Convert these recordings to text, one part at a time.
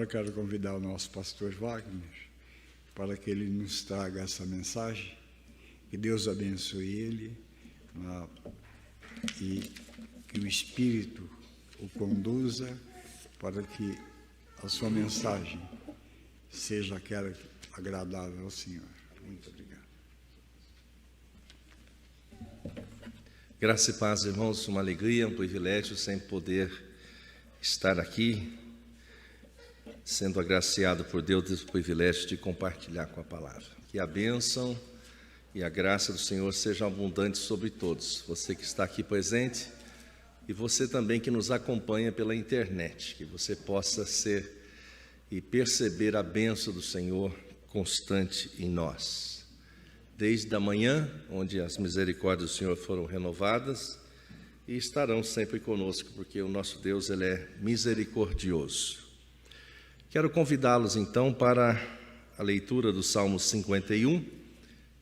quero convidar o nosso pastor Wagner para que ele nos traga essa mensagem. Que Deus abençoe ele e que o Espírito o conduza para que a sua mensagem seja aquela agradável ao Senhor. Muito obrigado. Graça e paz, irmãos, uma alegria, um privilégio sempre poder estar aqui, sendo agraciado por Deus desse privilégio de compartilhar com a palavra. Que a bênção e a graça do Senhor sejam abundantes sobre todos, você que está aqui presente e você também que nos acompanha pela internet, que você possa ser e perceber a bênção do Senhor constante em nós. Desde a manhã, onde as misericórdias do Senhor foram renovadas, e estarão sempre conosco, porque o nosso Deus, Ele é misericordioso. Quero convidá-los, então, para a leitura do Salmo 51,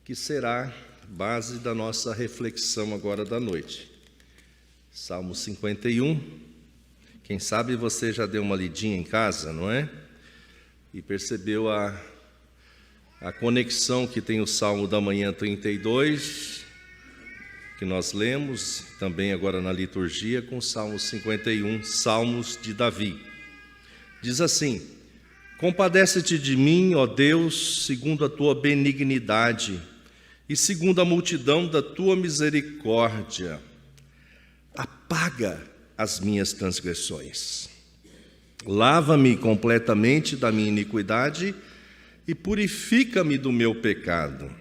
que será base da nossa reflexão agora da noite. Salmo 51, quem sabe você já deu uma lidinha em casa, não é? E percebeu a conexão que tem o Salmo da manhã 32, que nós lemos, também agora na liturgia, com o Salmo 51, Salmos de Davi. Diz assim: compadece-te de mim, ó Deus, segundo a tua benignidade, e segundo a multidão da tua misericórdia. Apaga as minhas transgressões. Lava-me completamente da minha iniquidade e purifica-me do meu pecado,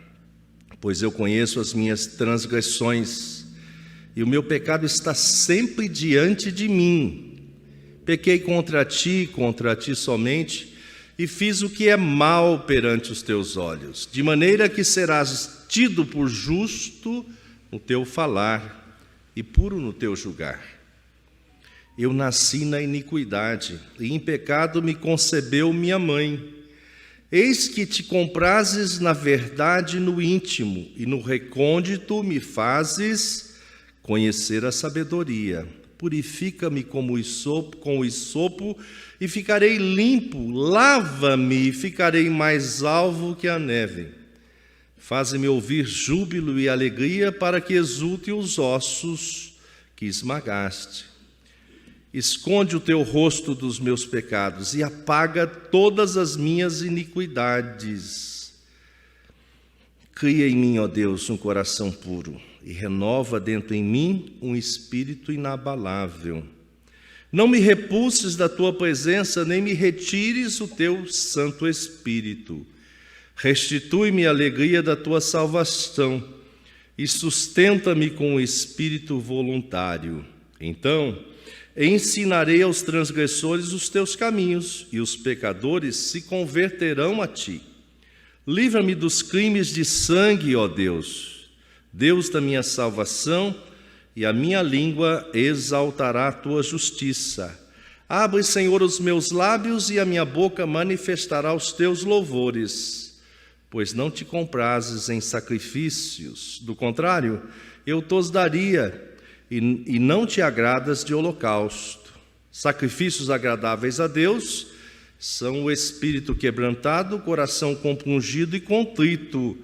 pois eu conheço as minhas transgressões, e o meu pecado está sempre diante de mim. Pequei contra ti somente, e fiz o que é mal perante os teus olhos, de maneira que serás tido por justo no teu falar e puro no teu julgar. Eu nasci na iniquidade, e em pecado me concebeu minha mãe. Eis que te comprases na verdade no íntimo, e no recôndito me fazes conhecer a sabedoria. Purifica-me com o hisopo, e ficarei limpo. Lava-me, e ficarei mais alvo que a neve. Faze-me ouvir júbilo e alegria, para que exulte os ossos que esmagaste. Esconde o teu rosto dos meus pecados e apaga todas as minhas iniquidades. Cria em mim, ó Deus, um coração puro e renova dentro em mim um espírito inabalável. Não me repulses da tua presença, nem me retires o teu Santo Espírito. Restitui-me a alegria da tua salvação e sustenta-me com o espírito voluntário. Então ensinarei aos transgressores os teus caminhos, e os pecadores se converterão a ti. Livra-me dos crimes de sangue, ó Deus, Deus da minha salvação, e a minha língua exaltará a tua justiça. Abre, Senhor, os meus lábios, e a minha boca manifestará os teus louvores, pois não te comprazes em sacrifícios, do contrário, eu tos daria, e não te agradas de holocausto. Sacrifícios agradáveis a Deus são o espírito quebrantado, o coração compungido e contrito.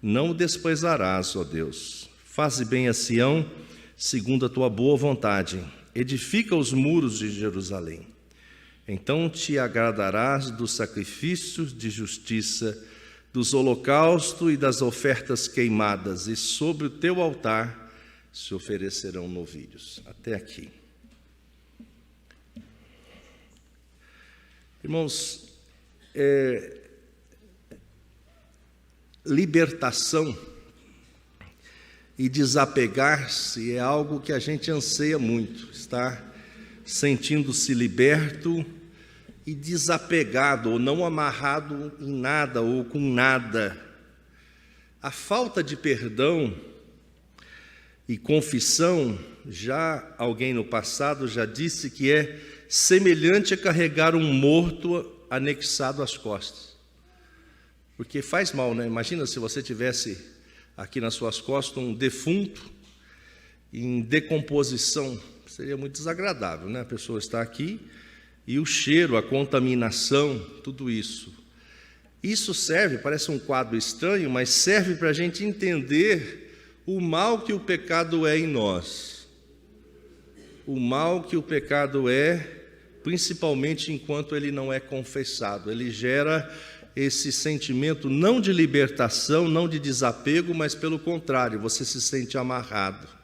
Não o desprezarás, ó Deus. Faze bem a Sião, segundo a tua boa vontade. Edifica os muros de Jerusalém. Então te agradarás dos sacrifícios de justiça, dos holocaustos e das ofertas queimadas, e sobre o teu altar se oferecerão novilhos. Até aqui. Irmãos, libertação e desapegar-se é algo que a gente anseia muito, estar sentindo-se liberto e desapegado, ou não amarrado em nada ou com nada. A falta de perdão e confissão, já alguém no passado já disse que é semelhante a carregar um morto anexado às costas. Porque faz mal, né? Imagina se você tivesse aqui nas suas costas um defunto em decomposição. Seria muito desagradável, né? A pessoa está aqui e o cheiro, a contaminação, tudo isso. Isso serve, parece um quadro estranho, mas serve para a gente entender o mal que o pecado é em nós. O mal que o pecado é, principalmente enquanto ele não é confessado. Ele gera esse sentimento não de libertação, não de desapego, mas pelo contrário, você se sente amarrado.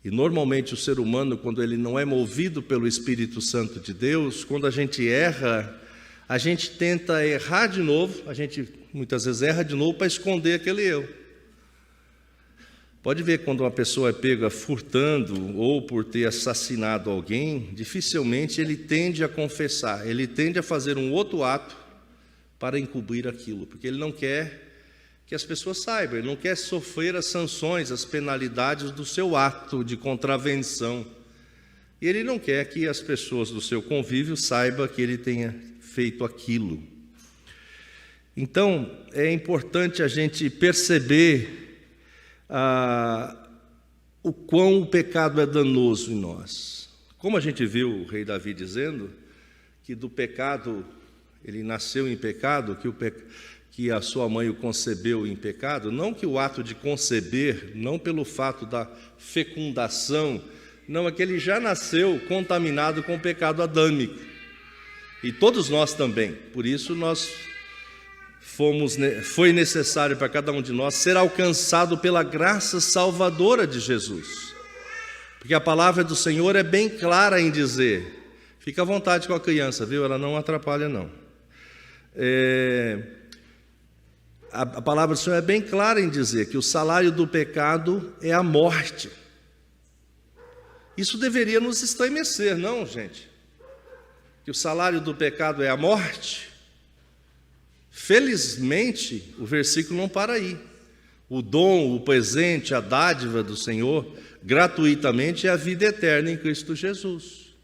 E normalmente o ser humano, quando ele não é movido pelo Espírito Santo de Deus, quando a gente erra, a gente tenta errar de novo, a gente muitas vezes erra de novo para esconder aquele eu. Pode ver, quando uma pessoa é pega furtando ou por ter assassinado alguém, dificilmente ele tende a confessar, ele tende a fazer um outro ato para encobrir aquilo, porque ele não quer que as pessoas saibam, ele não quer sofrer as sanções, as penalidades do seu ato de contravenção. E ele não quer que as pessoas do seu convívio saibam que ele tenha feito aquilo. Então, é importante a gente perceber o quão o pecado é danoso em nós. Como a gente viu o rei Davi dizendo, que do pecado, ele nasceu em pecado, que a sua mãe o concebeu em pecado, não que o ato de conceber, não pelo fato da fecundação, não, é que ele já nasceu contaminado com o pecado adâmico. E todos nós também. Por isso foi necessário para cada um de nós ser alcançado pela graça salvadora de Jesus. Porque a palavra do Senhor é bem clara em dizer, fica à vontade com a criança, viu? Ela não atrapalha não. A palavra do Senhor é bem clara em dizer que o salário do pecado é a morte. Isso deveria nos estremecer, não, gente? Que o salário do pecado é a morte. Felizmente, o versículo não para aí. O dom, o presente, a dádiva do Senhor, gratuitamente, é a vida eterna em Cristo Jesus.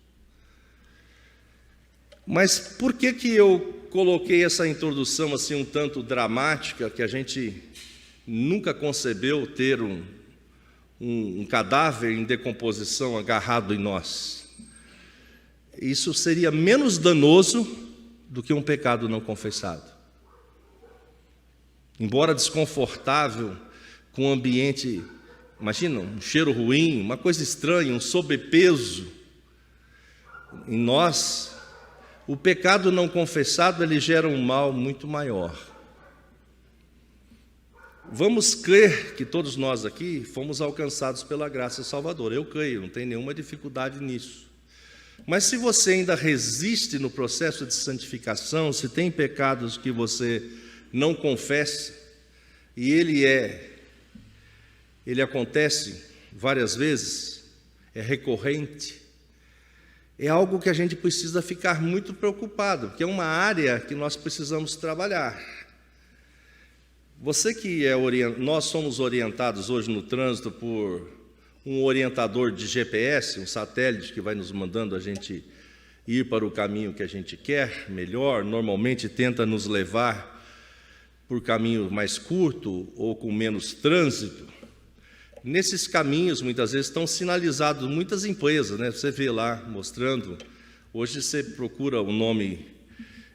Mas por que eu coloquei essa introdução assim um tanto dramática, que a gente nunca concebeu ter um cadáver em decomposição agarrado em nós? Isso seria menos danoso do que um pecado não confessado. Embora desconfortável, com um ambiente, imagina, um cheiro ruim, uma coisa estranha, um sobrepeso em nós, o pecado não confessado, ele gera um mal muito maior. Vamos crer que todos nós aqui fomos alcançados pela graça salvadora. Eu creio, não tem nenhuma dificuldade nisso. Mas se você ainda resiste no processo de santificação, se tem pecados que você não confessa, e ele acontece várias vezes, é recorrente, é algo que a gente precisa ficar muito preocupado, porque é uma área que nós precisamos trabalhar. Você que nós somos orientados hoje no trânsito por um orientador de GPS, um satélite que vai nos mandando a gente ir para o caminho que a gente quer, melhor, normalmente tenta nos levar por caminho mais curto ou com menos trânsito. Nesses caminhos, muitas vezes, estão sinalizados muitas empresas, né? Você vê lá, mostrando. Hoje você procura o nome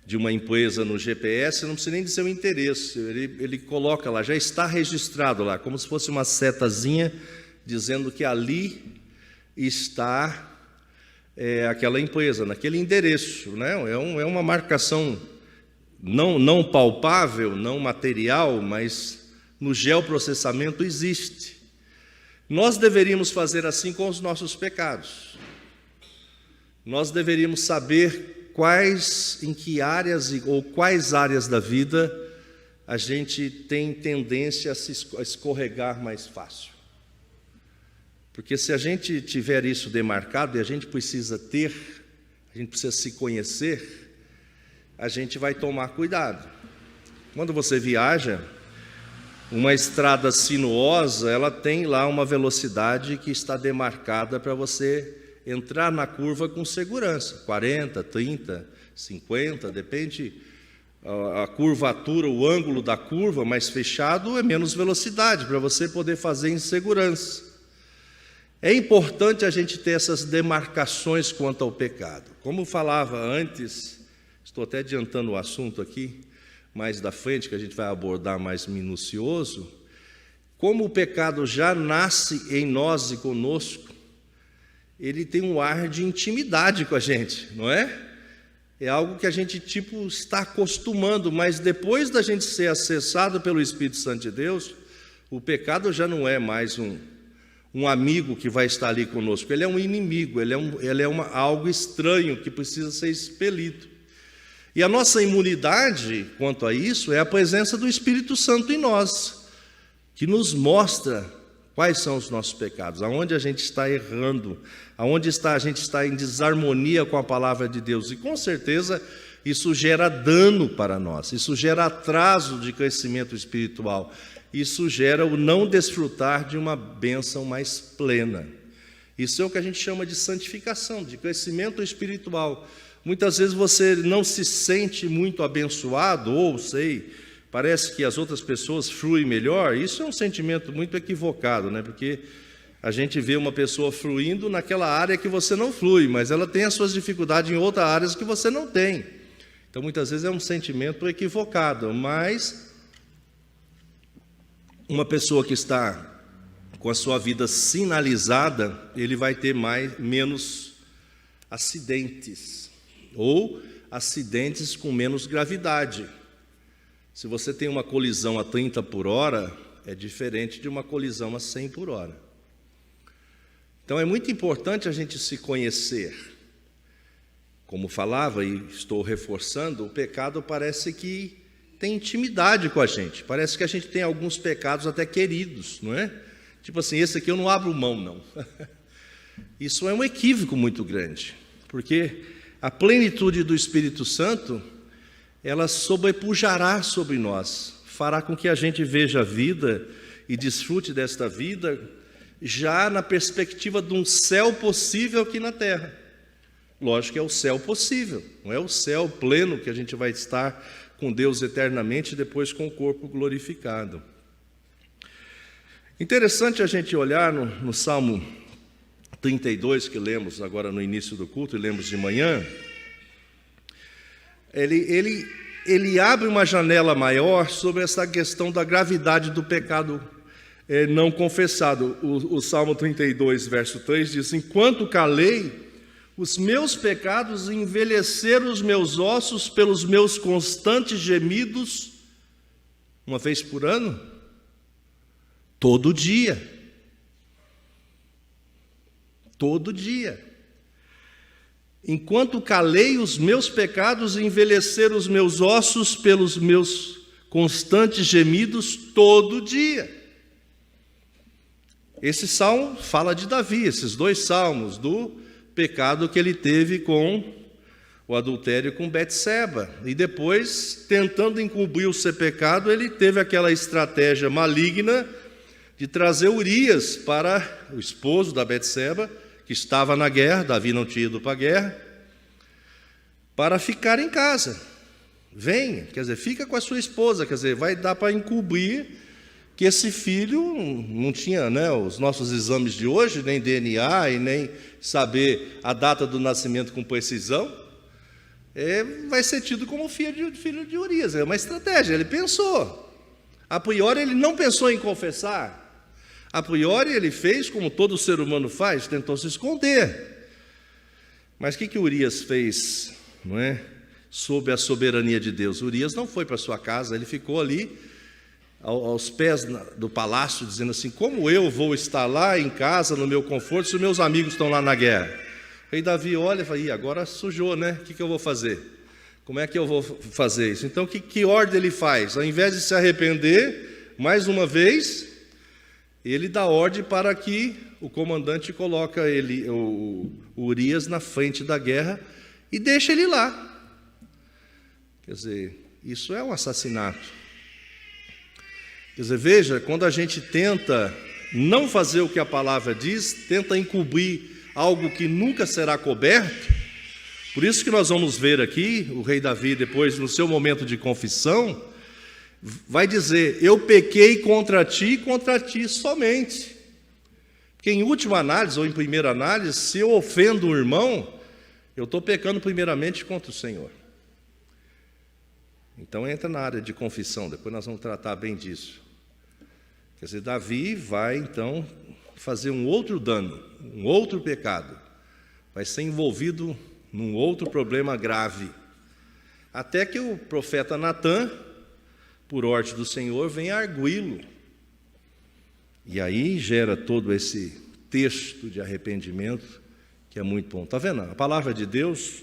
de uma empresa no GPS, não precisa nem dizer o endereço. Ele coloca lá, já está registrado lá, como se fosse uma setazinha, dizendo que ali está aquela empresa, naquele endereço, né? É uma marcação não palpável, não material, mas no geoprocessamento existe. Nós deveríamos fazer assim com os nossos pecados. Nós deveríamos saber em que áreas ou quais áreas da vida a gente tem tendência a escorregar mais fácil. Porque se a gente tiver isso demarcado, e a gente precisa se conhecer, a gente vai tomar cuidado. Quando você viaja, uma estrada sinuosa, ela tem lá uma velocidade que está demarcada para você entrar na curva com segurança, 40, 30, 50, depende a curvatura, o ângulo da curva, mais fechado é menos velocidade, para você poder fazer em segurança. É importante a gente ter essas demarcações quanto ao pecado. Como falava antes, estou até adiantando o assunto aqui, mais da frente, que a gente vai abordar mais minucioso, como o pecado já nasce em nós e conosco, ele tem um ar de intimidade com a gente, não é? É algo que a gente está acostumando, mas depois da gente ser acessado pelo Espírito Santo de Deus, o pecado já não é mais um amigo que vai estar ali conosco, ele é um inimigo, ele é algo estranho que precisa ser expelido. E a nossa imunidade quanto a isso é a presença do Espírito Santo em nós, que nos mostra quais são os nossos pecados, aonde a gente está errando, aonde a gente está em desarmonia com a palavra de Deus. E com certeza isso gera dano para nós, isso gera atraso de crescimento espiritual, isso gera o não desfrutar de uma bênção mais plena. Isso é o que a gente chama de santificação, de crescimento espiritual. Muitas vezes você não se sente muito abençoado, ou parece que as outras pessoas fluem melhor. Isso é um sentimento muito equivocado, né? Porque a gente vê uma pessoa fluindo naquela área que você não flui, mas ela tem as suas dificuldades em outras áreas que você não tem. Então, muitas vezes é um sentimento equivocado, mas uma pessoa que está com a sua vida sinalizada, ele vai ter menos acidentes, ou acidentes com menos gravidade. Se você tem uma colisão a 30 por hora, é diferente de uma colisão a 100 por hora. Então é muito importante a gente se conhecer. Como falava e estou reforçando, o pecado parece que tem intimidade com a gente. Parece que a gente tem alguns pecados até queridos, não é? Tipo assim, esse aqui eu não abro mão, não. Isso é um equívoco muito grande, porque a plenitude do Espírito Santo, ela sobrepujará sobre nós, fará com que a gente veja a vida e desfrute desta vida já na perspectiva de um céu possível aqui na terra. Lógico que é o céu possível, não é o céu pleno que a gente vai estar com Deus eternamente, depois com o corpo glorificado. Interessante a gente olhar no Salmo 32, que lemos agora no início do culto e lemos de manhã. Ele abre uma janela maior sobre essa questão da gravidade do pecado não confessado. O Salmo 32, verso 3 diz: enquanto calei, os meus pecados envelheceram os meus ossos pelos meus constantes gemidos, uma vez por ano, todo dia. Todo dia. Enquanto calei, os meus pecados envelheceram os meus ossos pelos meus constantes gemidos todo dia. Esse salmo fala de Davi, esses dois salmos, do pecado que ele teve com o adultério com Betseba. E depois, tentando encobrir o seu pecado, ele teve aquela estratégia maligna de trazer Urias para o esposo da Betseba, que estava na guerra, Davi não tinha ido para a guerra, para ficar em casa. Vem, quer dizer, fica com a sua esposa, quer dizer, vai dar para encobrir que esse filho não tinha, né, os nossos exames de hoje, nem DNA e nem saber a data do nascimento com precisão, vai ser tido como filho de Urias. É uma estratégia, ele pensou. A priori ele não pensou em confessar. A priori ele fez como todo ser humano faz, tentou se esconder. Mas o que Urias fez, não é? Sob a soberania de Deus? Urias não foi para sua casa, ele ficou ali aos pés do palácio, dizendo assim: como eu vou estar lá em casa, no meu conforto, se os meus amigos estão lá na guerra? O rei Davi olha e fala: agora sujou, né? O que eu vou fazer? Como é que eu vou fazer isso? Então, que ordem ele faz? Ao invés de se arrepender, mais uma vez, ele dá ordem para que o comandante coloque o Urias na frente da guerra e deixa ele lá. Quer dizer, isso é um assassinato. Quer dizer, veja, quando a gente tenta não fazer o que a palavra diz, tenta encobrir algo que nunca será coberto. Por isso que nós vamos ver aqui, o rei Davi, depois, no seu momento de confissão, vai dizer: eu pequei contra ti e contra ti somente. Porque em última análise, ou em primeira análise, se eu ofendo um irmão, eu estou pecando primeiramente contra o Senhor. Então entra na área de confissão, depois nós vamos tratar bem disso. Quer dizer, Davi vai então fazer um outro dano, um outro pecado. Vai ser envolvido num outro problema grave. Até que o profeta Natã, por ordem do Senhor, vem arguí-lo. E aí gera todo esse texto de arrependimento, que é muito bom. Está vendo? A palavra de Deus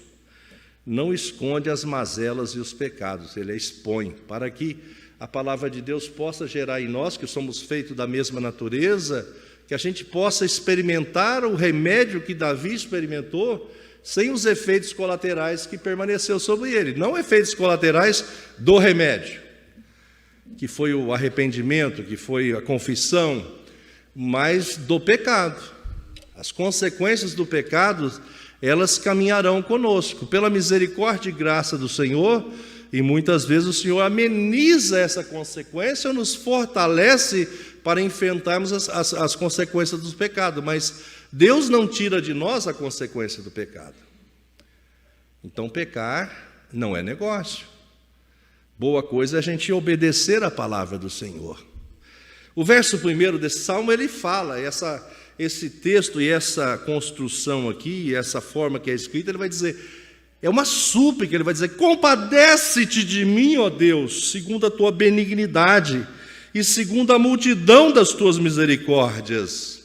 não esconde as mazelas e os pecados, ele a expõe, para que a palavra de Deus possa gerar em nós, que somos feitos da mesma natureza, que a gente possa experimentar o remédio que Davi experimentou, sem os efeitos colaterais que permaneceu sobre ele. Não efeitos colaterais do remédio, que foi o arrependimento, que foi a confissão, mas do pecado. As consequências do pecado, elas caminharão conosco. Pela misericórdia e graça do Senhor, e muitas vezes o Senhor ameniza essa consequência ou nos fortalece para enfrentarmos as consequências do pecado. Mas Deus não tira de nós a consequência do pecado. Então pecar não é negócio. Boa coisa é a gente obedecer a palavra do Senhor. O verso 1 desse salmo, ele fala, esse texto e essa construção aqui, essa forma que é escrita, ele vai dizer, é uma súplica, ele vai dizer, compadece-te de mim, ó Deus, segundo a tua benignidade e segundo a multidão das tuas misericórdias.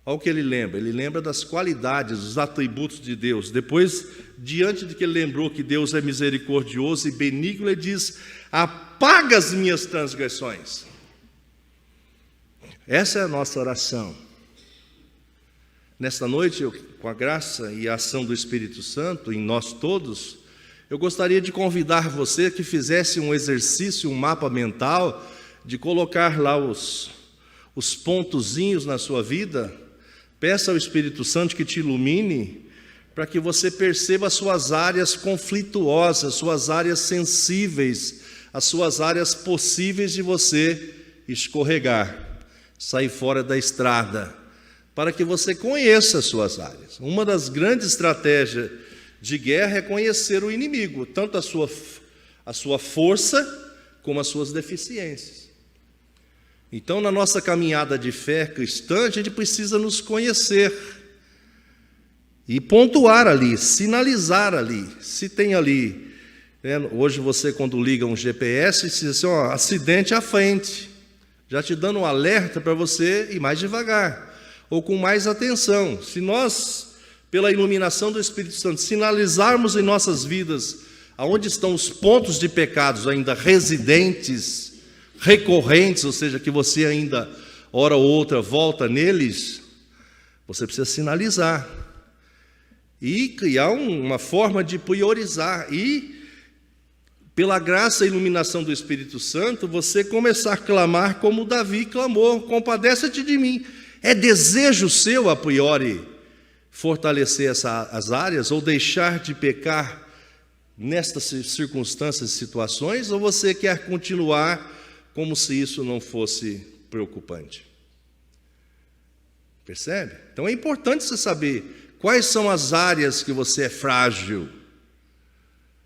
Olha o que ele lembra das qualidades, dos atributos de Deus. Depois, diante de que ele lembrou que Deus é misericordioso e benigno, ele diz, apaga as minhas transgressões. Essa é a nossa oração. Nesta noite, com a graça e a ação do Espírito Santo em nós todos, eu gostaria de convidar você que fizesse um exercício, um mapa mental, de colocar lá os pontozinhos na sua vida. Peça ao Espírito Santo que te ilumine, para que você perceba as suas áreas conflituosas, suas áreas sensíveis, as suas áreas possíveis de você escorregar, sair fora da estrada, para que você conheça as suas áreas. Uma das grandes estratégias de guerra é conhecer o inimigo, tanto a sua força como as suas deficiências. Então, na nossa caminhada de fé cristã, a gente precisa nos conhecer e pontuar ali, sinalizar ali. Se tem ali, hoje você quando liga um GPS, diz assim, ó, acidente à frente, já te dando um alerta para você ir mais devagar, ou com mais atenção. Se nós, pela iluminação do Espírito Santo, sinalizarmos em nossas vidas aonde estão os pontos de pecados ainda residentes, recorrentes, ou seja, que você ainda, hora ou outra, volta neles, você precisa sinalizar e criar uma forma de priorizar e, pela graça e iluminação do Espírito Santo, você começar a clamar como Davi clamou, compadece-te de mim. É desejo seu, a priori, fortalecer as áreas ou deixar de pecar nestas circunstâncias e situações, ou você quer continuar como se isso não fosse preocupante? Percebe? Então é importante você saber quais são as áreas que você é frágil.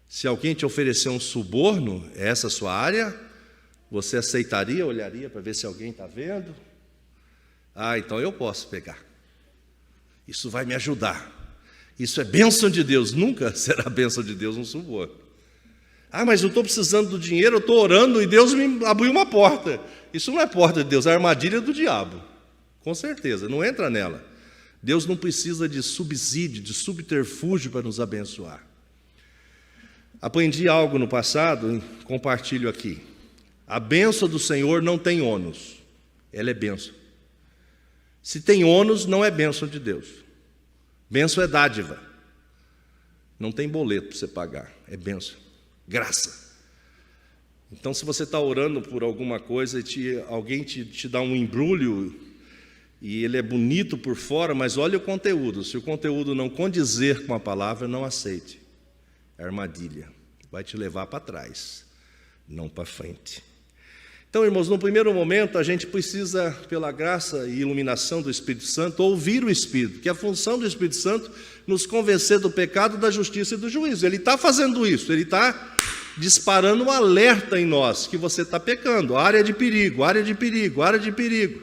Se alguém te oferecer um suborno, é essa a sua área, você aceitaria, olharia para ver se alguém está vendo? Ah, então eu posso pegar. Isso vai me ajudar. Isso é bênção de Deus. Nunca será bênção de Deus um suborno. Ah, mas eu estou precisando do dinheiro, eu estou orando e Deus me abriu uma porta. Isso não é porta de Deus, é armadilha do diabo. Com certeza, não entra nela. Deus não precisa de subsídio, de subterfúgio para nos abençoar. Aprendi algo no passado, compartilho aqui. A bênção do Senhor não tem ônus, ela é bênção. Se tem ônus, não é bênção de Deus. Bênção é dádiva. Não tem boleto para você pagar, é bênção. Graça. Então, se você está orando por alguma coisa e alguém te dá um embrulho e ele é bonito por fora, mas olha o conteúdo. Se o conteúdo não condizer com a palavra, não aceite. É armadilha. Vai te levar para trás, não para frente. Então, irmãos, no primeiro momento, a gente precisa, pela graça e iluminação do Espírito Santo, ouvir o Espírito, que é a função do Espírito Santo nos convencer do pecado, da justiça e do juízo. Ele está fazendo isso, ele está disparando um alerta em nós, que você está pecando, área de perigo, área de perigo, área de perigo.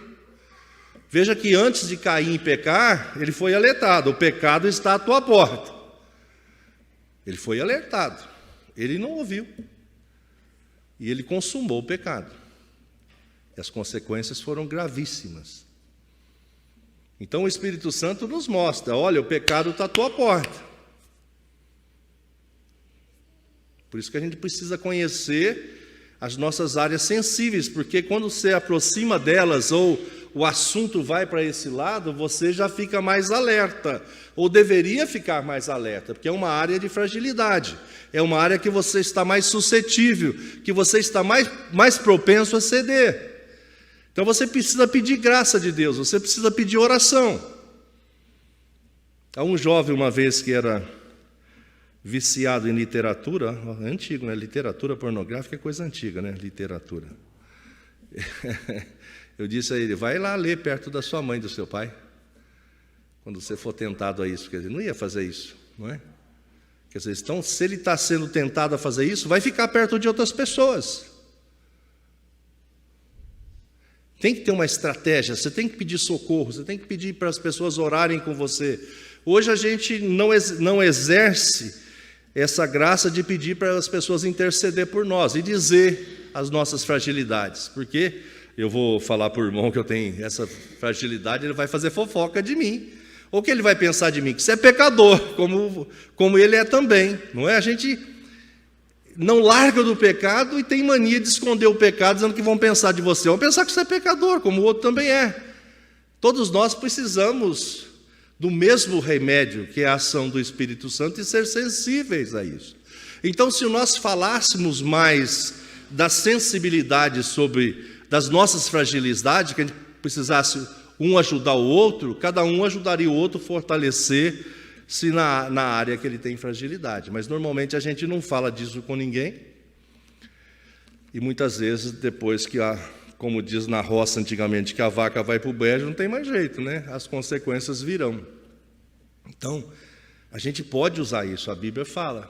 Veja que antes de Caim pecar, ele foi alertado, o pecado está à tua porta. Ele foi alertado, ele não ouviu, e ele consumou o pecado. E as consequências foram gravíssimas. Então o Espírito Santo nos mostra, olha, o pecado está à tua porta. Por isso que a gente precisa conhecer as nossas áreas sensíveis, porque quando você aproxima delas ou o assunto vai para esse lado, você já fica mais alerta, ou deveria ficar mais alerta, porque é uma área de fragilidade, é uma área que você está mais suscetível, que você está mais propenso a ceder. Então você precisa pedir graça de Deus, você precisa pedir oração. Há um jovem uma vez que era viciado em literatura, é antigo, né? Literatura pornográfica é coisa antiga, né? Literatura. Eu disse a ele, vai lá ler perto da sua mãe e do seu pai, quando você for tentado a isso. Quer dizer, não ia fazer isso, não é? Quer dizer, então, se ele está sendo tentado a fazer isso, vai ficar perto de outras pessoas. Tem que ter uma estratégia, você tem que pedir socorro, você tem que pedir para as pessoas orarem com você. Hoje a gente não exerce essa graça de pedir para as pessoas interceder por nós e dizer as nossas fragilidades, porque eu vou falar para o irmão que eu tenho essa fragilidade, ele vai fazer fofoca de mim, ou que ele vai pensar de mim que você é pecador, como ele é também, não é? A gente não larga do pecado e tem mania de esconder o pecado, dizendo que vão pensar de você. Vão pensar que você é pecador, como o outro também é. Todos nós precisamos do mesmo remédio, que é a ação do Espírito Santo, e ser sensíveis a isso. Então, se nós falássemos mais da sensibilidade das nossas fragilidades, que a gente precisasse um ajudar o outro, cada um ajudaria o outro a fortalecer-se na área que ele tem fragilidade. Mas normalmente a gente não fala disso com ninguém, e muitas vezes depois que como diz na roça antigamente, que a vaca vai para o brejo, não tem mais jeito, né? As consequências virão. Então, a gente pode usar isso, a Bíblia fala.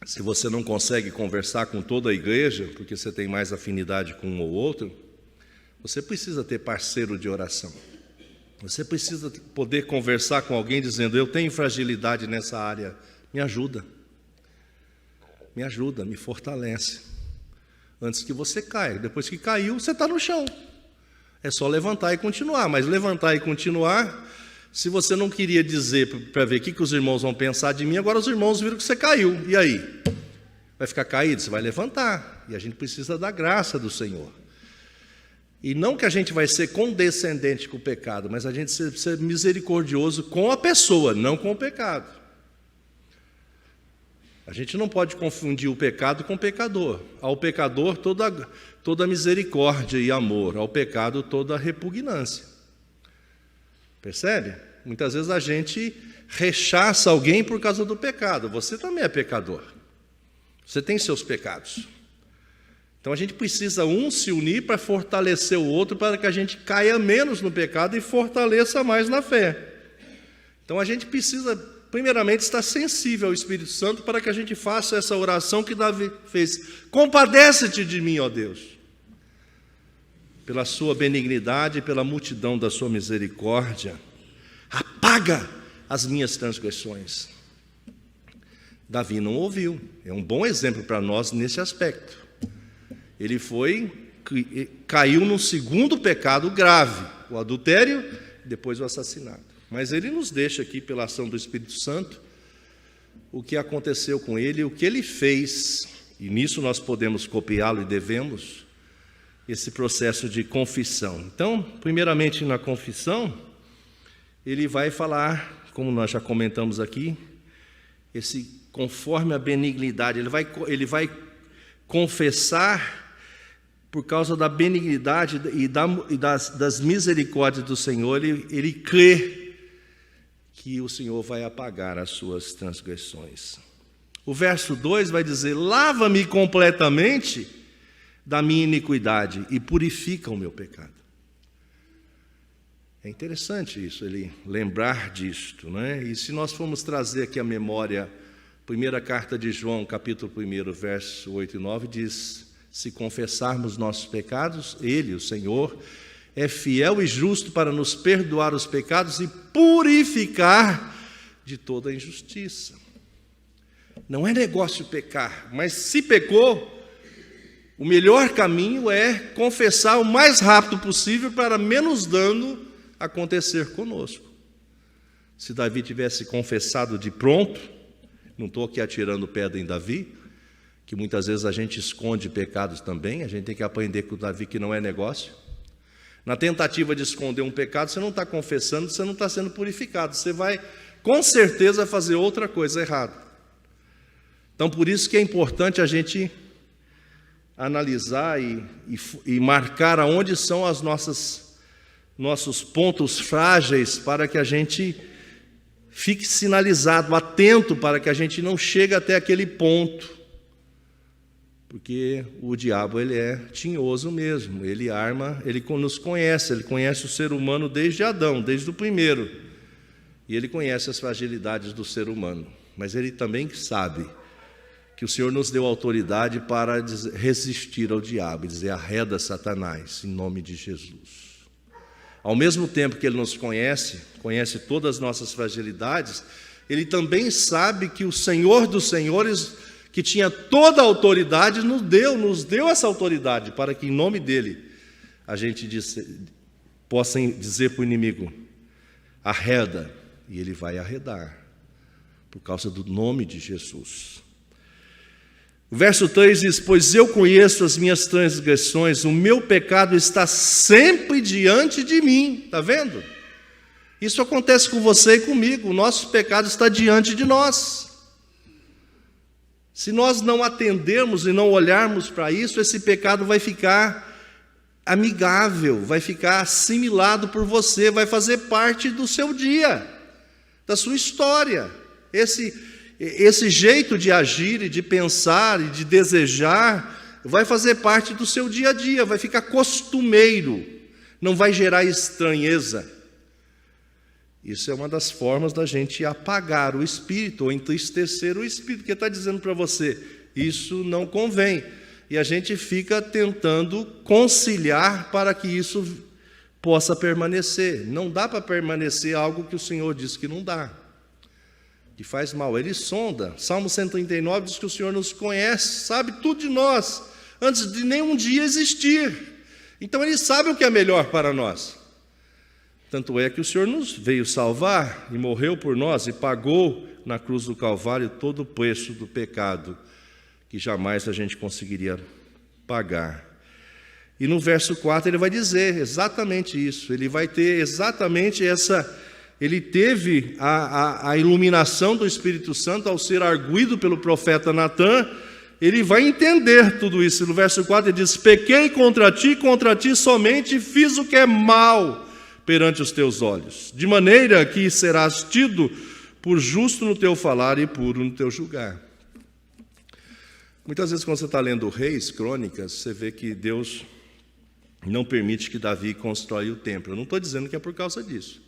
Se você não consegue conversar com toda a igreja, porque você tem mais afinidade com um ou outro, você precisa ter parceiro de oração. Você precisa poder conversar com alguém dizendo, eu tenho fragilidade nessa área, me ajuda, me fortalece. Antes que você caia, depois que caiu, você está no chão. É só levantar e continuar, mas levantar e continuar, se você não queria dizer para ver o que os irmãos vão pensar de mim, agora os irmãos viram que você caiu, e aí? Vai ficar caído? Você vai levantar, e a gente precisa da graça do Senhor. E não que a gente vai ser condescendente com o pecado, mas a gente precisa ser misericordioso com a pessoa, não com o pecado. A gente não pode confundir o pecado com o pecador. Ao pecador toda misericórdia e amor, ao pecado toda repugnância. Percebe? Muitas vezes a gente rechaça alguém por causa do pecado. Você também é pecador. Você tem seus pecados. Então a gente precisa se unir para fortalecer o outro, para que a gente caia menos no pecado e fortaleça mais na fé. Então a gente precisa, primeiramente, estar sensível ao Espírito Santo para que a gente faça essa oração que Davi fez. Compadece-te de mim, ó Deus, pela sua benignidade e pela multidão da sua misericórdia. Apaga as minhas transgressões. Davi não ouviu. É um bom exemplo para nós nesse aspecto. Ele caiu num segundo pecado grave, o adultério e depois o assassinato. Mas ele nos deixa aqui, pela ação do Espírito Santo, o que aconteceu com ele, o que ele fez, e nisso nós podemos copiá-lo e devemos, esse processo de confissão. Então, primeiramente na confissão, ele vai falar, como nós já comentamos aqui, conforme a benignidade, ele vai confessar por causa da benignidade e das misericórdias do Senhor, ele crê que o Senhor vai apagar as suas transgressões. O verso 2 vai dizer: lava-me completamente da minha iniquidade e purifica o meu pecado. É interessante isso, ele lembrar disto, né? E se nós formos trazer aqui a memória, primeira carta de João, capítulo 1, verso 8 e 9, diz: se confessarmos nossos pecados, Ele, o Senhor, é fiel e justo para nos perdoar os pecados e purificar de toda a injustiça. Não é negócio pecar, mas se pecou, o melhor caminho é confessar o mais rápido possível para menos dano acontecer conosco. Se Davi tivesse confessado de pronto, não estou aqui atirando pedra em Davi, que muitas vezes a gente esconde pecados também, a gente tem que aprender com o Davi que não é negócio. Na tentativa de esconder um pecado, você não está confessando, você não está sendo purificado, você vai com certeza fazer outra coisa errada. Então, por isso que é importante a gente analisar e marcar aonde são as nossos pontos frágeis, para que a gente fique sinalizado, atento, para que a gente não chegue até aquele ponto. Porque o diabo, ele é tinhoso mesmo, ele nos conhece, ele conhece o ser humano desde Adão, desde o primeiro. E ele conhece as fragilidades do ser humano. Mas ele também sabe que o Senhor nos deu autoridade para resistir ao diabo, e dizer: arreda Satanás, em nome de Jesus. Ao mesmo tempo que ele nos conhece todas as nossas fragilidades, ele também sabe que o Senhor dos Senhores, que tinha toda a autoridade, nos deu essa autoridade, para que em nome dele a gente possa dizer para o inimigo: arreda, e ele vai arredar, por causa do nome de Jesus. O verso 3 diz: pois eu conheço as minhas transgressões, o meu pecado está sempre diante de mim. Está vendo? Isso acontece com você e comigo, o nosso pecado está diante de nós. Se nós não atendermos e não olharmos para isso, esse pecado vai ficar amigável, vai ficar assimilado por você, vai fazer parte do seu dia, da sua história. Esse jeito de agir e de pensar e de desejar vai fazer parte do seu dia a dia, vai ficar costumeiro, não vai gerar estranheza. Isso é uma das formas da gente apagar o espírito ou entristecer o espírito, porque está dizendo para você: isso não convém. E a gente fica tentando conciliar para que isso possa permanecer. Não dá para permanecer algo que o Senhor diz que não dá, que faz mal. Ele sonda. Salmo 139 diz que o Senhor nos conhece, sabe tudo de nós, antes de nenhum dia existir. Então Ele sabe o que é melhor para nós. Tanto é que o Senhor nos veio salvar e morreu por nós e pagou na cruz do Calvário todo o preço do pecado, que jamais a gente conseguiria pagar. E no verso 4 ele vai dizer exatamente isso. Ele vai ter exatamente ele teve a iluminação do Espírito Santo ao ser arguido pelo profeta Natã. Ele vai entender tudo isso. No verso 4 ele diz: pequei contra ti somente fiz o que é mal perante os teus olhos, de maneira que serás tido por justo no teu falar e puro no teu julgar. Muitas vezes, quando você está lendo Reis, Crônicas, você vê que Deus não permite que Davi constrói o templo. Eu não estou dizendo que é por causa disso.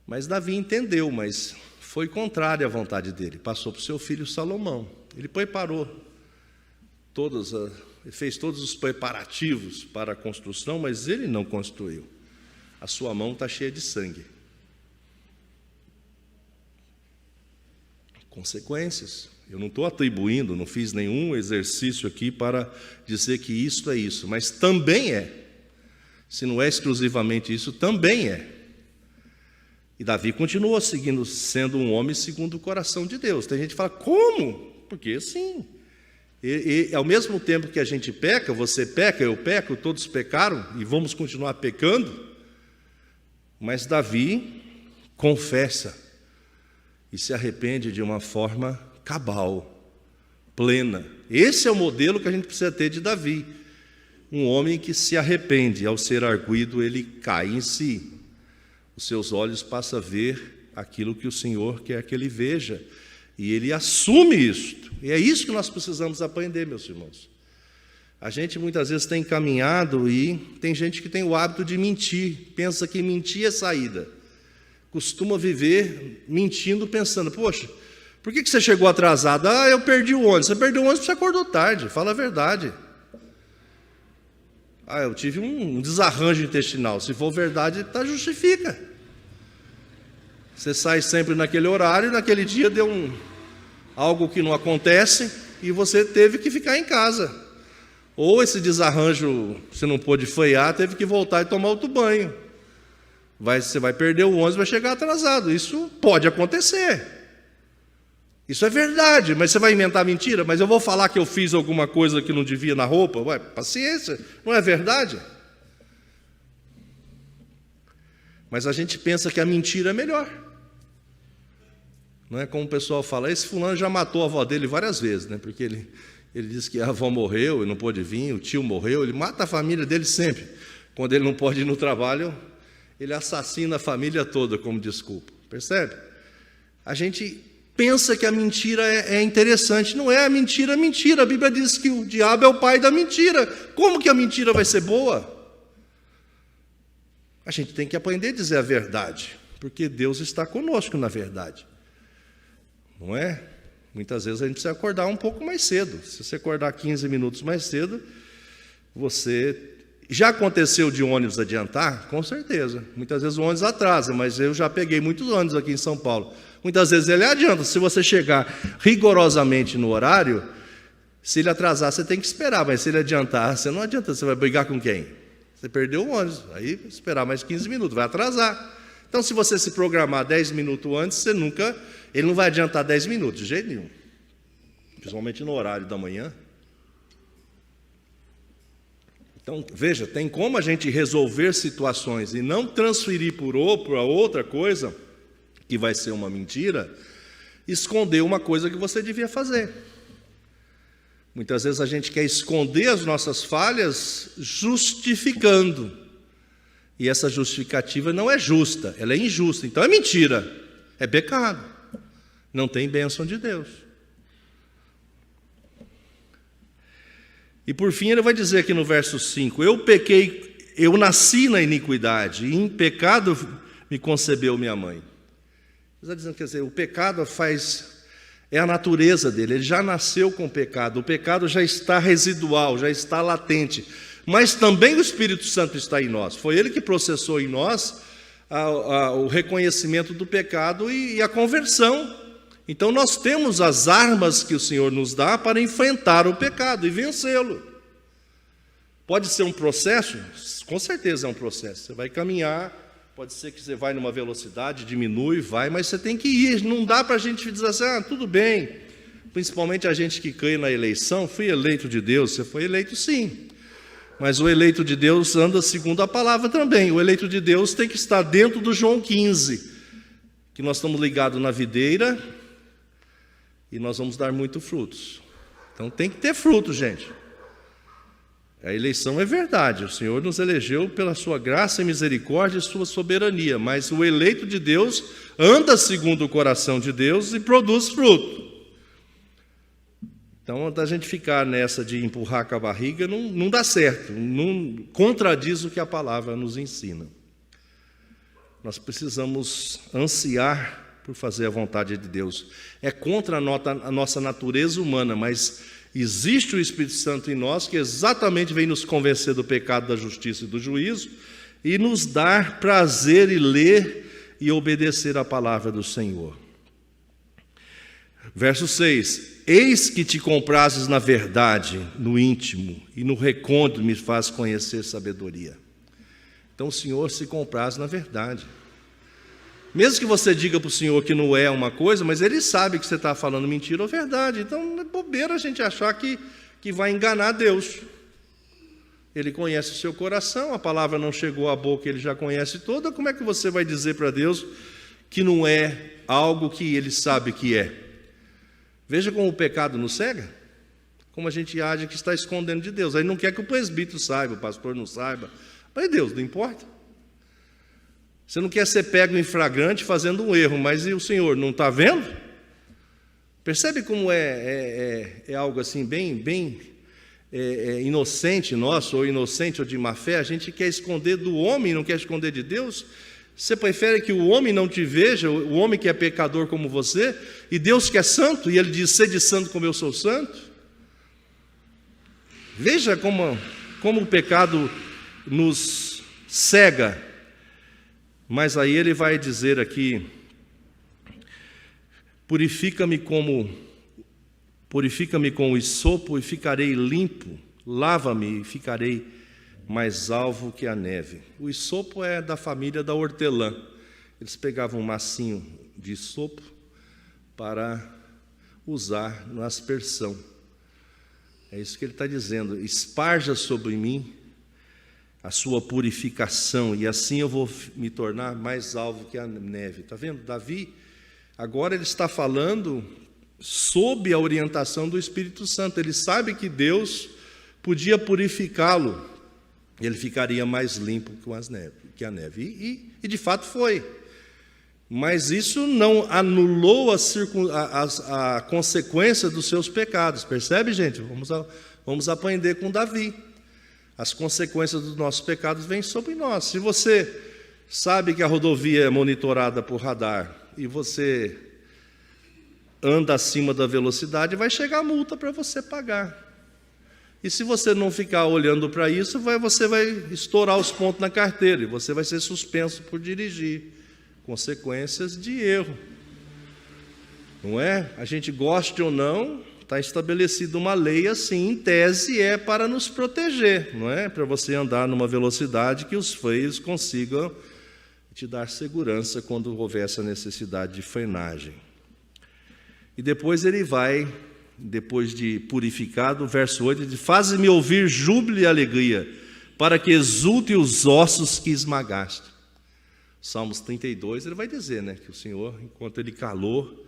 Mas Davi entendeu, mas foi contrário à vontade dele. Passou para o seu filho Salomão. Ele preparou fez todos os preparativos para a construção, mas ele não construiu. A sua mão está cheia de sangue. Consequências. Eu não estou atribuindo, não fiz nenhum exercício aqui para dizer que isto é isso, mas também é. Se não é exclusivamente isso, também é. E Davi continuou sendo um homem segundo o coração de Deus. Tem gente que fala: como? Porque sim. E ao mesmo tempo que a gente peca, você peca, eu peco, todos pecaram e vamos continuar pecando. Mas Davi confessa e se arrepende de uma forma cabal, plena. Esse é o modelo que a gente precisa ter de Davi. Um homem que se arrepende, ao ser arguido, ele cai em si. Os seus olhos passam a ver aquilo que o Senhor quer que ele veja. E ele assume isso. E é isso que nós precisamos aprender, meus irmãos. A gente muitas vezes tem caminhado e tem gente que tem o hábito de mentir, pensa que mentir é saída. Costuma viver mentindo, pensando, poxa, por que você chegou atrasado? Ah, eu perdi o ônibus. Você perdeu o ônibus porque você acordou tarde, fala a verdade. Ah, eu tive um desarranjo intestinal. Se for verdade, tá, justifica. Você sai sempre naquele horário, naquele dia deu algo que não acontece e você teve que ficar em casa. Ou esse desarranjo, você não pôde frear, teve que voltar e tomar outro banho. Você vai perder o ônibus, vai chegar atrasado. Isso pode acontecer. Isso é verdade, mas você vai inventar mentira? Mas eu vou falar que eu fiz alguma coisa que não devia na roupa? Ué, paciência, não é verdade? Mas a gente pensa que a mentira é melhor. Não é como o pessoal fala, esse fulano já matou a avó dele várias vezes, né? Porque ele disse que a avó morreu e não pôde vir, o tio morreu, ele mata a família dele sempre. Quando ele não pode ir no trabalho, ele assassina a família toda como desculpa. Percebe? A gente pensa que a mentira é interessante. Não é a mentira, é mentira. A Bíblia diz que o diabo é o pai da mentira. Como que a mentira vai ser boa? A gente tem que aprender a dizer a verdade, porque Deus está conosco na verdade. Não é? Muitas vezes a gente precisa acordar um pouco mais cedo. Se você acordar 15 minutos mais cedo, você... Já aconteceu de ônibus adiantar? Com certeza. Muitas vezes o ônibus atrasa, mas eu já peguei muitos ônibus aqui em São Paulo. Muitas vezes ele adianta. Se você chegar rigorosamente no horário, se ele atrasar, você tem que esperar. Mas se ele adiantar, você não adianta. Você vai brigar com quem? Você perdeu o ônibus. Aí esperar mais 15 minutos, vai atrasar. Então, se você se programar 10 minutos antes, ele não vai adiantar 10 minutos, de jeito nenhum. Principalmente no horário da manhã. Então, veja, tem como a gente resolver situações e não transferir para outra coisa, que vai ser uma mentira, esconder uma coisa que você devia fazer. Muitas vezes a gente quer esconder as nossas falhas justificando. E essa justificativa não é justa, ela é injusta. Então é mentira, é pecado. Não tem bênção de Deus. E por fim ele vai dizer aqui no verso 5, eu pequei, eu nasci na iniquidade, e em pecado me concebeu minha mãe. Ele está dizendo, quer dizer, o pecado é a natureza dele, ele já nasceu com o pecado já está residual, já está latente. Mas também o Espírito Santo está em nós. Foi ele que processou em nós o reconhecimento do pecado e a conversão. Então nós temos as armas que o Senhor nos dá para enfrentar o pecado e vencê-lo. Pode ser um processo? Com certeza é um processo. Você vai caminhar, pode ser que você vai numa velocidade, diminui, vai, mas você tem que ir. Não dá para a gente dizer assim, tudo bem. Principalmente a gente que crê na eleição, fui eleito de Deus, você foi eleito sim. Mas o eleito de Deus anda segundo a palavra também. O eleito de Deus tem que estar dentro do João 15, que nós estamos ligados na videira e nós vamos dar muitos frutos. Então tem que ter fruto, gente. A eleição é verdade. O Senhor nos elegeu pela sua graça e misericórdia e sua soberania. Mas o eleito de Deus anda segundo o coração de Deus e produz fruto. Então, a gente ficar nessa de empurrar com a barriga não dá certo, não contradiz o que a palavra nos ensina. Nós precisamos ansiar por fazer a vontade de Deus. É contra a nossa natureza humana, mas existe o Espírito Santo em nós que exatamente vem nos convencer do pecado, da justiça e do juízo e nos dar prazer em ler e obedecer a palavra do Senhor. Verso 6. Eis que te comprases na verdade, no íntimo, e no recôndito me faz conhecer sabedoria. Então o Senhor se compraz na verdade. Mesmo que você diga para o Senhor que não é uma coisa, mas Ele sabe que você está falando mentira ou verdade. Então é bobeira a gente achar que vai enganar Deus. Ele conhece o seu coração, a palavra não chegou à boca, Ele já conhece toda. Como é que você vai dizer para Deus que não é algo que Ele sabe que é? Veja como o pecado nos cega, como a gente age que está escondendo de Deus. Aí não quer que o presbítero saiba, o pastor não saiba. Mas Deus, não importa. Você não quer ser pego em flagrante fazendo um erro, mas e o Senhor não está vendo? Percebe como é algo assim bem inocente nosso, ou inocente ou de má fé? A gente quer esconder do homem, não quer esconder de Deus. Você prefere que o homem não te veja, o homem que é pecador como você, e Deus que é santo, e Ele diz, sede santo como eu sou santo? Veja como o pecado nos cega. Mas aí ele vai dizer aqui, purifica-me com o hisopo e ficarei limpo, lava-me e ficarei mais alvo que a neve. O hisopo é da família da hortelã. Eles pegavam um massinho de hisopo para usar na aspersão. É isso que ele está dizendo, esparja sobre mim a sua purificação, e assim eu vou me tornar mais alvo que a neve. Está vendo? Davi, agora ele está falando sob a orientação do Espírito Santo. Ele sabe que Deus podia purificá-lo, ele ficaria mais limpo que a neve. E de fato foi. Mas isso não anulou a consequência dos seus pecados. Percebe, gente? Vamos aprender com Davi. As consequências dos nossos pecados vêm sobre nós. Se você sabe que a rodovia é monitorada por radar e você anda acima da velocidade, vai chegar a multa para você pagar. E se você não ficar olhando para isso, você vai estourar os pontos na carteira e você vai ser suspenso por dirigir. Consequências de erro. Não é? A gente goste ou não, está estabelecida uma lei assim, em tese é para nos proteger, não é? Para você andar numa velocidade que os freios consigam te dar segurança quando houver essa necessidade de frenagem. E depois ele vai, depois de purificado, verso 8, ele diz, faze-me ouvir júbilo e alegria, para que exulte os ossos que esmagaste. Salmos 32, ele vai dizer, né, que o Senhor, enquanto ele calou,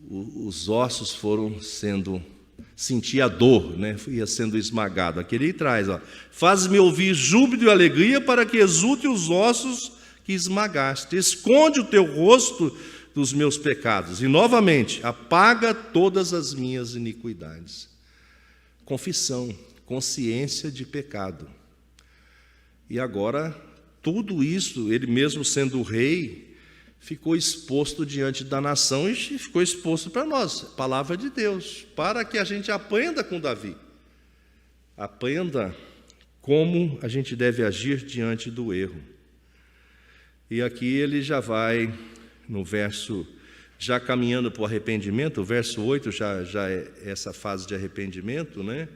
os ossos foram sentia a dor, né? Ia sendo esmagado. Aqui ele traz, faz-me ouvir júbilo e alegria para que exulte os ossos que esmagaste. Esconde o teu rosto dos meus pecados. E novamente, apaga todas as minhas iniquidades. Confissão, consciência de pecado. E agora, tudo isso, ele mesmo sendo o rei, ficou exposto diante da nação e ficou exposto para nós, palavra de Deus, para que a gente aprenda com Davi, aprenda como a gente deve agir diante do erro. E aqui ele já vai, no verso, já caminhando para o arrependimento, o verso 8 já é essa fase de arrependimento, né?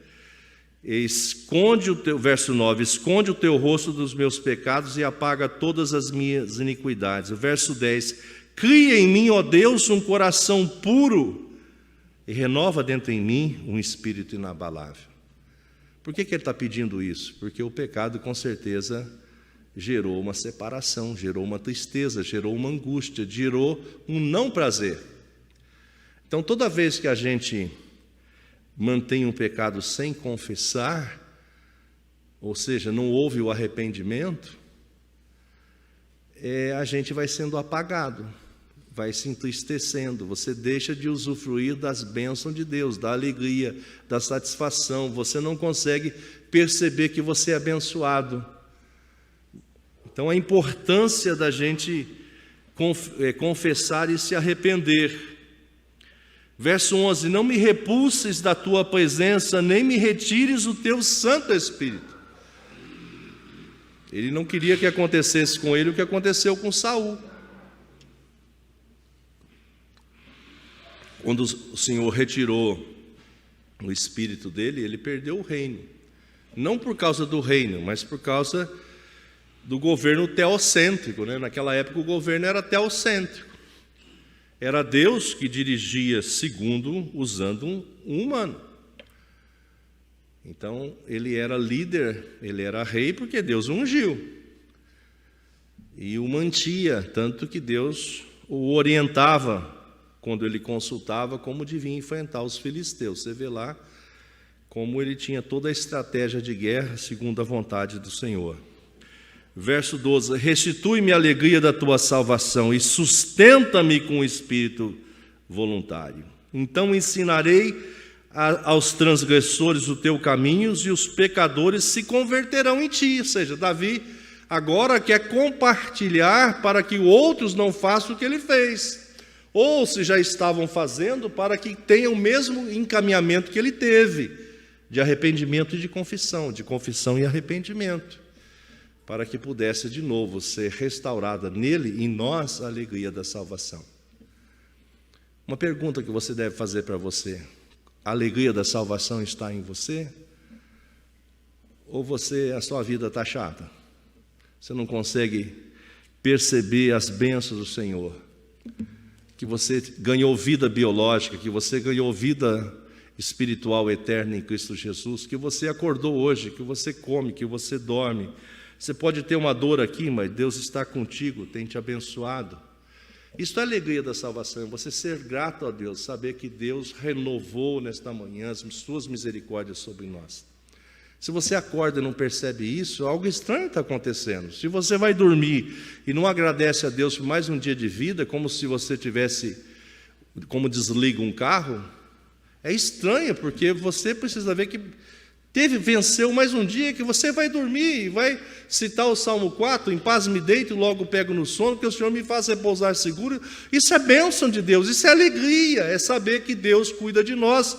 Verso 9, esconde o teu rosto dos meus pecados e apaga todas as minhas iniquidades. O verso 10, cria em mim, ó Deus, um coração puro e renova dentro em mim um espírito inabalável. Por que ele está pedindo isso? Porque o pecado com certeza gerou uma separação, gerou uma tristeza, gerou uma angústia, gerou um não prazer. Então toda vez que a gente mantém um pecado sem confessar, ou seja, não houve o arrependimento, a gente vai sendo apagado, vai se entristecendo, você deixa de usufruir das bênçãos de Deus, da alegria, da satisfação, você não consegue perceber que você é abençoado. Então a importância da gente confessar e se arrepender. Verso 11, não me repulses da tua presença, nem me retires o teu Santo Espírito. Ele não queria que acontecesse com ele o que aconteceu com Saul. Quando o Senhor retirou o espírito dele, ele perdeu o reino. Não por causa do reino, mas por causa do governo teocêntrico, né? Naquela época o governo era teocêntrico. Era Deus que dirigia usando um humano. Então, ele era líder, ele era rei porque Deus o ungiu. E o mantia, tanto que Deus o orientava quando ele consultava como devia enfrentar os filisteus. Você vê lá como ele tinha toda a estratégia de guerra segundo a vontade do Senhor. Verso 12, restitui-me a alegria da tua salvação e sustenta-me com o espírito voluntário. Então ensinarei aos transgressores o teu caminho, e os pecadores se converterão em ti. Ou seja, Davi agora quer compartilhar para que outros não façam o que ele fez, ou se já estavam fazendo, para que tenham o mesmo encaminhamento que ele teve, de arrependimento e de confissão e arrependimento, para que pudesse de novo ser restaurada nele, em nós, a alegria da salvação. Uma pergunta que você deve fazer para você: a alegria da salvação está em você? Ou a sua vida está chata? Você não consegue perceber as bênçãos do Senhor? Que você ganhou vida biológica, que você ganhou vida espiritual eterna em Cristo Jesus, que você acordou hoje, que você come, que você dorme. Você pode ter uma dor aqui, mas Deus está contigo, tem te abençoado. Isso é a alegria da salvação, você ser grato a Deus, saber que Deus renovou nesta manhã as suas misericórdias sobre nós. Se você acorda e não percebe isso, algo estranho está acontecendo. Se você vai dormir e não agradece a Deus por mais um dia de vida, como se você tivesse, como desliga um carro, é estranho, porque você precisa ver que venceu mais um dia, que você vai dormir e vai citar o Salmo 4, em paz me deito e logo pego no sono, que o Senhor me faz repousar seguro. Isso é bênção de Deus, isso é alegria, é saber que Deus cuida de nós,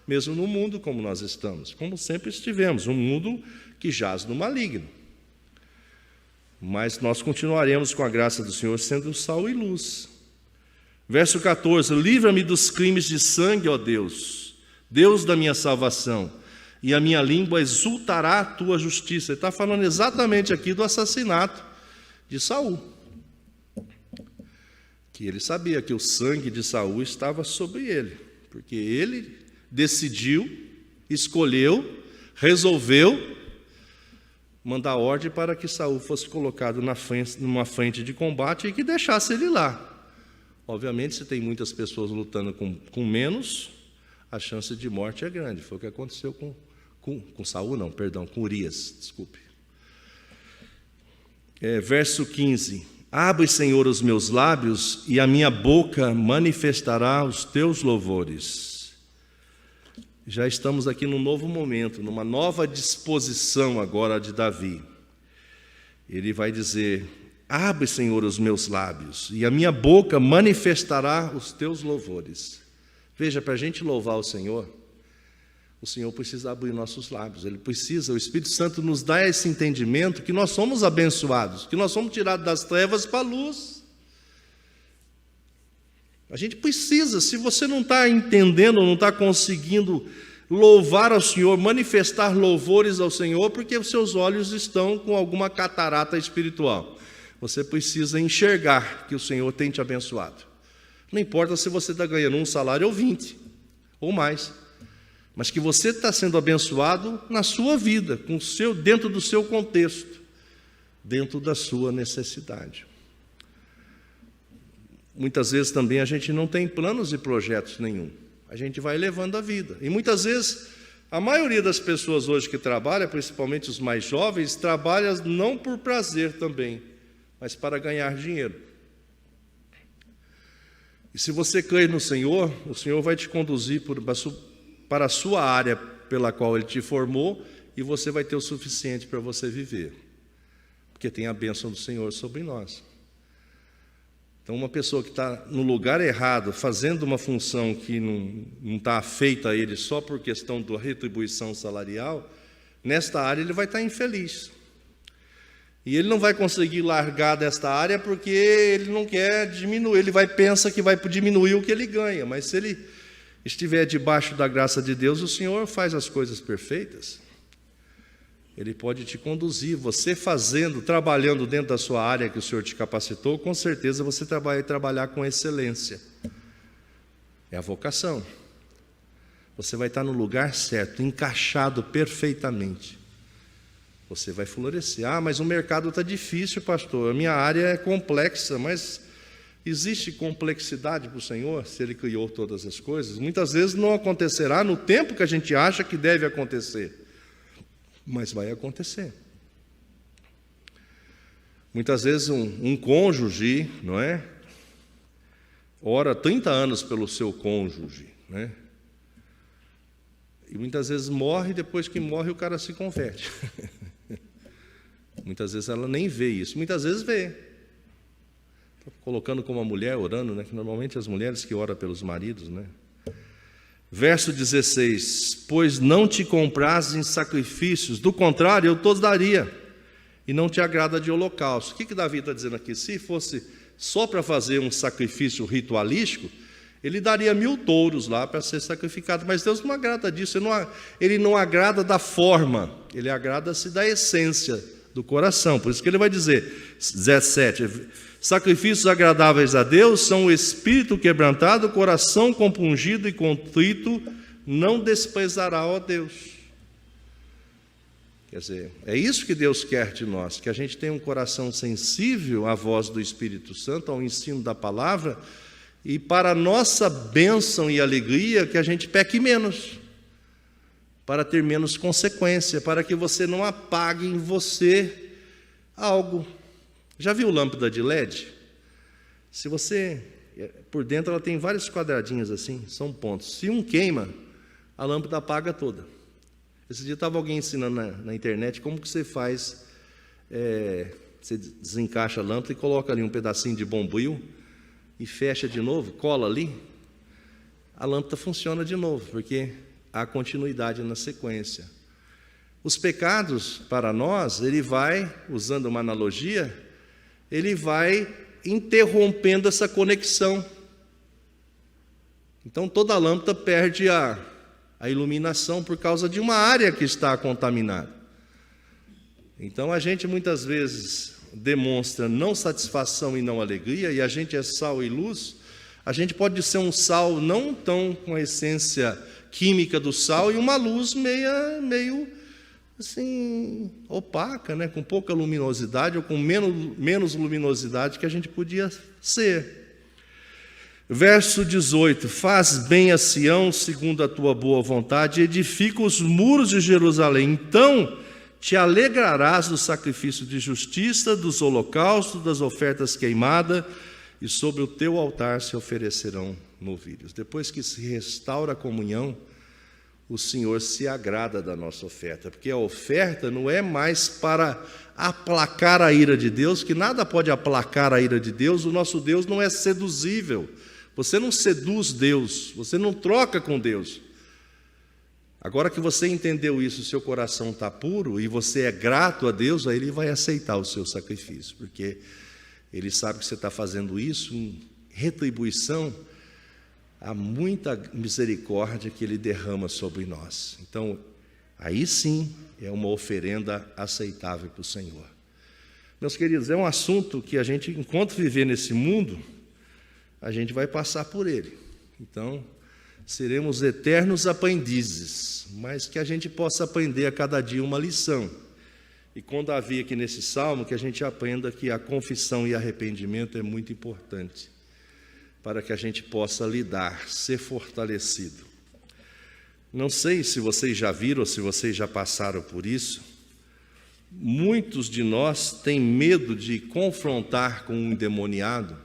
mesmo no mundo como nós estamos, como sempre estivemos, um mundo que jaz no maligno. Mas nós continuaremos com a graça do Senhor sendo sal e luz. Verso 14: livra-me dos crimes de sangue, ó Deus, Deus da minha salvação, e a minha língua exultará a tua justiça. Ele está falando exatamente aqui do assassinato de Saul, que ele sabia que o sangue de Saul estava sobre ele, porque ele decidiu, escolheu, resolveu mandar ordem para que Saul fosse colocado numa frente de combate e que deixasse ele lá. Obviamente, se tem muitas pessoas lutando com menos, a chance de morte é grande. Foi o que aconteceu com Saul, não, perdão, com Urias, desculpe. Verso 15: abre, Senhor, os meus lábios, e a minha boca manifestará os teus louvores. Já estamos aqui num novo momento, numa nova disposição agora de Davi. Ele vai dizer: abre, Senhor, os meus lábios, e a minha boca manifestará os teus louvores. Veja, para a gente louvar o Senhor precisa abrir nossos lábios, o Espírito Santo nos dá esse entendimento que nós somos abençoados, que nós somos tirados das trevas para a luz. A gente precisa, se você não está entendendo, não está conseguindo louvar ao Senhor, manifestar louvores ao Senhor, porque os seus olhos estão com alguma catarata espiritual. Você precisa enxergar que o Senhor tem te abençoado. Não importa se você está ganhando um salário ou 20, ou mais, mas que você está sendo abençoado na sua vida, dentro do seu contexto, dentro da sua necessidade. Muitas vezes também a gente não tem planos e projetos nenhum. A gente vai levando a vida. E muitas vezes, a maioria das pessoas hoje que trabalha, principalmente os mais jovens, trabalham não por prazer também, mas para ganhar dinheiro. E se você crer no Senhor, o Senhor vai te conduzir para a sua área pela qual Ele te formou, e você vai ter o suficiente para você viver. Porque tem a bênção do Senhor sobre nós. Então, uma pessoa que está no lugar errado, fazendo uma função que não está feita a ele só por questão da retribuição salarial, nesta área ele vai estar infeliz. E ele não vai conseguir largar desta área porque ele não quer diminuir, pensa que vai diminuir o que ele ganha, mas se ele estiver debaixo da graça de Deus, o Senhor faz as coisas perfeitas. Ele pode te conduzir, você trabalhando dentro da sua área que o Senhor te capacitou, com certeza você vai trabalhar com excelência. É a vocação. Você vai estar no lugar certo, encaixado perfeitamente. Você vai florescer. Ah, mas o mercado está difícil, pastor. A minha área é complexa, mas existe complexidade para o Senhor, se Ele criou todas as coisas? Muitas vezes não acontecerá no tempo que a gente acha que deve acontecer. Mas vai acontecer. Muitas vezes um cônjuge, não é? Ora 30 anos pelo seu cônjuge, né? E muitas vezes morre, depois que morre o cara se converte. Muitas vezes ela nem vê isso, muitas vezes vê. Estou colocando como a mulher orando, né? Que normalmente as mulheres que oram pelos maridos, né? Verso 16: pois não te compraz em sacrifícios, do contrário eu todos daria, e não te agrada de holocausto. O que Davi está dizendo aqui? Se fosse só para fazer um sacrifício ritualístico, ele daria 1000 touros lá para ser sacrificado, mas Deus não agrada disso, ele não agrada da forma, ele agrada-se da essência do coração. Por isso que ele vai dizer, 17, sacrifícios agradáveis a Deus são o espírito quebrantado, o coração compungido e contrito, não desprezará, ó Deus. Quer dizer, é isso que Deus quer de nós, que a gente tenha um coração sensível à voz do Espírito Santo, ao ensino da palavra, e para a nossa bênção e alegria, que a gente peque menos, para ter menos consequência, para que você não apague em você algo. Já viu lâmpada de LED? Se você, por dentro ela tem vários quadradinhos assim, são pontos. Se um queima, a lâmpada apaga toda. Esse dia estava alguém ensinando na internet como que você faz, você desencaixa a lâmpada e coloca ali um pedacinho de bombril e fecha de novo, cola ali, a lâmpada funciona de novo, porque há continuidade na sequência. Os pecados, para nós, ele vai, usando uma analogia, ele vai interrompendo essa conexão. Então toda a lâmpada perde a iluminação por causa de uma área que está contaminada. Então a gente muitas vezes demonstra não satisfação e não alegria, e a gente é sal e luz. A gente pode ser um sal não tão com a essência química do sal, e uma luz meio assim, opaca, né? Com pouca luminosidade, ou com menos luminosidade que a gente podia ser. Verso 18: faz bem a Sião segundo a tua boa vontade, edifica os muros de Jerusalém, então te alegrarás do sacrifício de justiça, dos holocaustos, das ofertas queimadas, e sobre o teu altar se oferecerão novilhos. Depois que se restaura a comunhão, o Senhor se agrada da nossa oferta, porque a oferta não é mais para aplacar a ira de Deus, que nada pode aplacar a ira de Deus. O nosso Deus não é seduzível. Você não seduz Deus, você não troca com Deus. Agora que você entendeu isso, o seu coração está puro e você é grato a Deus, aí Ele vai aceitar o seu sacrifício, porque Ele sabe que você está fazendo isso em retribuição a muita misericórdia que Ele derrama sobre nós. Então, aí sim é uma oferenda aceitável para o Senhor. Meus queridos, é um assunto que a gente, enquanto viver nesse mundo, a gente vai passar por ele. Então, seremos eternos aprendizes, mas que a gente possa aprender a cada dia uma lição. E com Davi aqui nesse salmo, que a gente aprenda que a confissão e arrependimento é muito importante, para que a gente possa lidar, ser fortalecido. Não sei se vocês já viram ou se vocês já passaram por isso. Muitos de nós têm medo de confrontar com um endemoniado,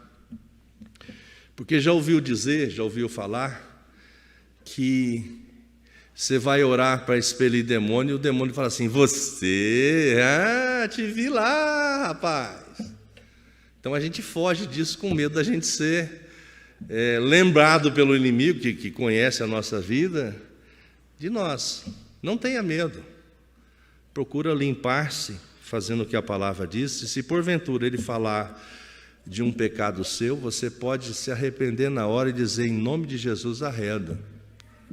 porque já ouviu dizer, já ouviu falar, que você vai orar para expelir demônio e o demônio fala assim: você, te vi lá, rapaz. Então a gente foge disso com medo da gente ser lembrado pelo inimigo que conhece a nossa vida, de nós. Não tenha medo. Procura limpar-se, fazendo o que a palavra diz. E se porventura ele falar de um pecado seu, você pode se arrepender na hora e dizer: em nome de Jesus, arreda.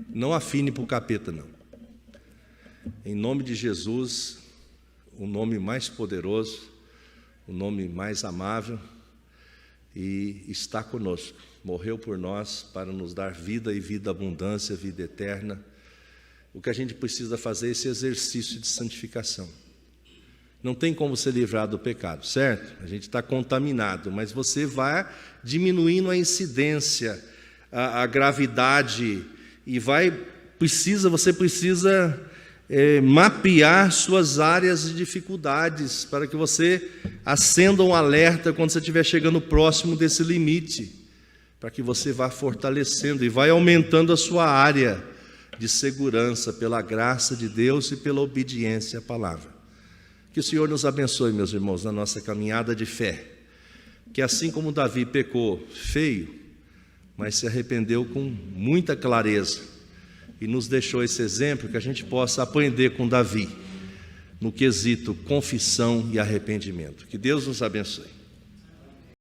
Não afine para o capeta, não. Em nome de Jesus, o nome mais poderoso, o nome mais amável, e está conosco. Morreu por nós para nos dar vida e vida abundância, vida eterna. O que a gente precisa fazer é esse exercício de santificação. Não tem como se livrar do pecado, certo? A gente está contaminado, mas você vai diminuindo a incidência, a gravidade, e você precisa mapear suas áreas de dificuldades, para que você acenda um alerta quando você estiver chegando próximo desse limite. para que você vá fortalecendo e vai aumentando a sua área de segurança pela graça de Deus e pela obediência à palavra. Que o Senhor nos abençoe, meus irmãos, na nossa caminhada de fé. Que assim como Davi pecou feio, mas se arrependeu com muita clareza e nos deixou esse exemplo, que a gente possa aprender com Davi no quesito confissão e arrependimento. Que Deus nos abençoe.